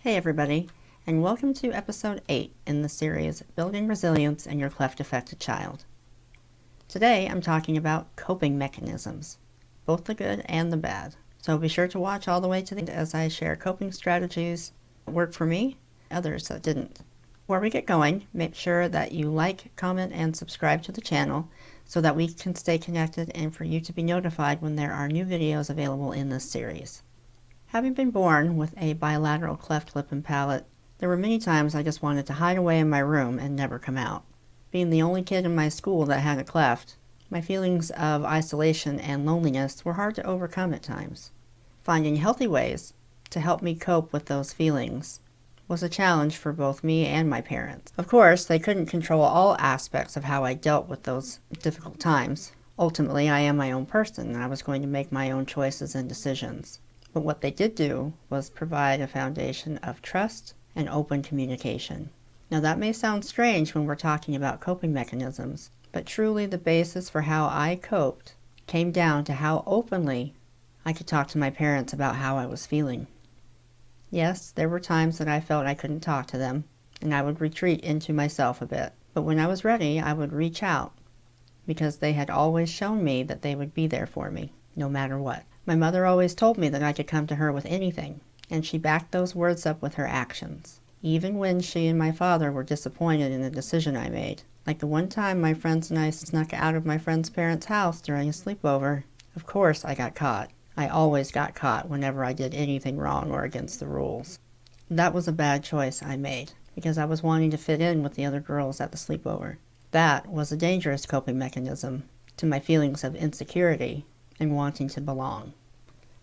Hey everybody, and welcome to episode 8 in the series Building Resilience in Your Cleft-Affected Child. Today I'm talking about coping mechanisms, both the good and the bad. So be sure to watch all the way to the end as I share coping strategies that work for me, others that didn't. Before we get going, make sure that you like, comment, and subscribe to the channel so that we can stay connected and for you to be notified when there are new videos available in this series. Having been born with a bilateral cleft lip and palate, there were many times I just wanted to hide away in my room and never come out. Being the only kid in my school that had a cleft, my feelings of isolation and loneliness were hard to overcome at times. Finding healthy ways to help me cope with those feelings was a challenge for both me and my parents. Of course, they couldn't control all aspects of how I dealt with those difficult times. Ultimately, I am my own person, and I was going to make my own choices and decisions. But what they did do was provide a foundation of trust and open communication. Now that may sound strange when we're talking about coping mechanisms, but truly the basis for how I coped came down to how openly I could talk to my parents about how I was feeling. Yes, there were times that I felt I couldn't talk to them, and I would retreat into myself a bit. But when I was ready, I would reach out, because they had always shown me that they would be there for me, no matter what. My mother always told me that I could come to her with anything, and she backed those words up with her actions, even when she and my father were disappointed in the decision I made. Like the one time my friends and I snuck out of my friend's parents' house during a sleepover. Of course I got caught. I always got caught whenever I did anything wrong or against the rules. That was a bad choice I made, because I was wanting to fit in with the other girls at the sleepover. That was a dangerous coping mechanism to my feelings of insecurity and wanting to belong.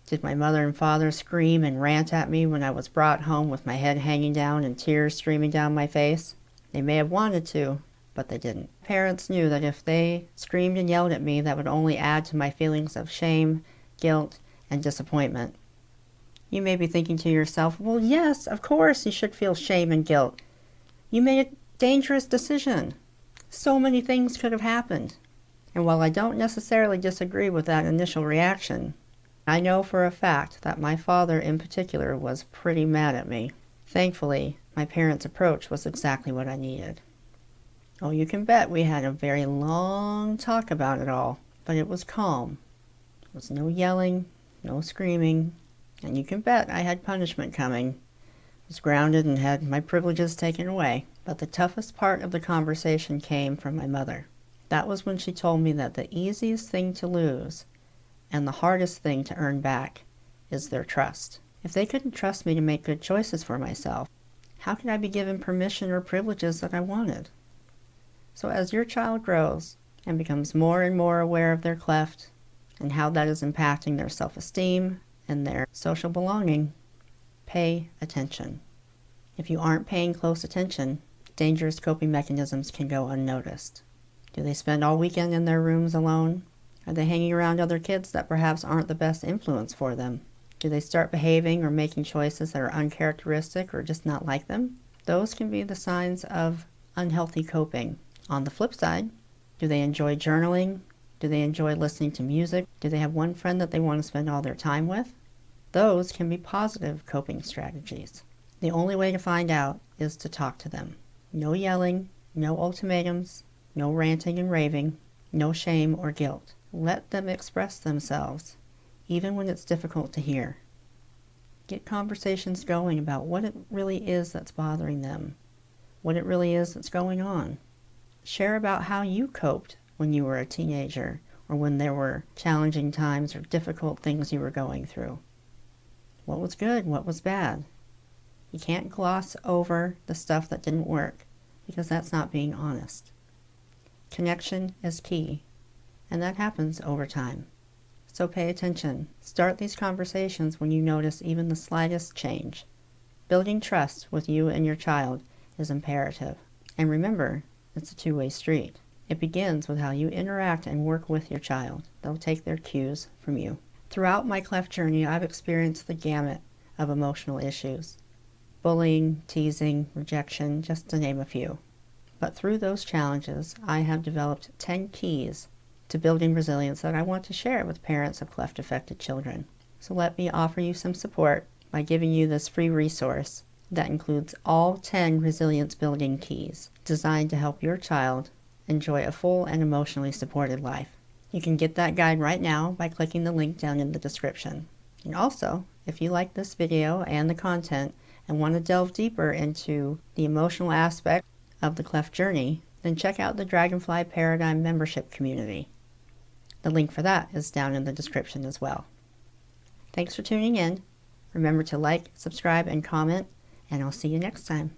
Did my mother and father scream and rant at me when I was brought home with my head hanging down and tears streaming down my face? They may have wanted to, but they didn't. Parents knew that if they screamed and yelled at me, that would only add to my feelings of shame, guilt, and disappointment. You may be thinking to yourself, well, yes, of course you should feel shame and guilt. You made a dangerous decision. So many things could have happened. And while I don't necessarily disagree with that initial reaction, I know for a fact that my father in particular was pretty mad at me. Thankfully, my parents' approach was exactly what I needed. Oh, you can bet we had a very long talk about it all, but it was calm. There was no yelling, no screaming, and you can bet I had punishment coming. I was grounded and had my privileges taken away. But the toughest part of the conversation came from my mother. That was when she told me that the easiest thing to lose and the hardest thing to earn back is their trust. If they couldn't trust me to make good choices for myself, how could I be given permission or privileges that I wanted? So as your child grows and becomes more and more aware of their cleft and how that is impacting their self-esteem and their social belonging, pay attention. If you aren't paying close attention, dangerous coping mechanisms can go unnoticed. Do they spend all weekend in their rooms alone? Are they hanging around other kids that perhaps aren't the best influence for them? Do they start behaving or making choices that are uncharacteristic or just not like them? Those can be the signs of unhealthy coping. On the flip side, do they enjoy journaling? Do they enjoy listening to music? Do they have one friend that they want to spend all their time with? Those can be positive coping strategies. The only way to find out is to talk to them. No yelling, no ultimatums, no ranting and raving, no shame or guilt. Let them express themselves, even when it's difficult to hear. Get conversations going about what it really is that's bothering them, what it really is that's going on. Share about how you coped when you were a teenager or when there were challenging times or difficult things you were going through. What was good? What was bad? You can't gloss over the stuff that didn't work, because that's not being honest. Connection is key, and that happens over time. So pay attention. Start these conversations when you notice even the slightest change. Building trust with you and your child is imperative. And remember, it's a two-way street. It begins with how you interact and work with your child. They'll take their cues from you. Throughout my cleft journey, I've experienced the gamut of emotional issues. Bullying, teasing, rejection, just to name a few. But through those challenges, I have developed 10 keys to building resilience that I want to share with parents of cleft-affected children. So let me offer you some support by giving you this free resource that includes all 10 resilience building keys designed to help your child enjoy a full and emotionally supported life. You can get that guide right now by clicking the link down in the description. And also, if you like this video and the content and want to delve deeper into the emotional aspect of the Cleft journey, then check out the Dragonfly Paradigm membership community. The link for that is down in the description as well. Thanks for tuning in. Remember to like, subscribe, and comment, and I'll see you next time.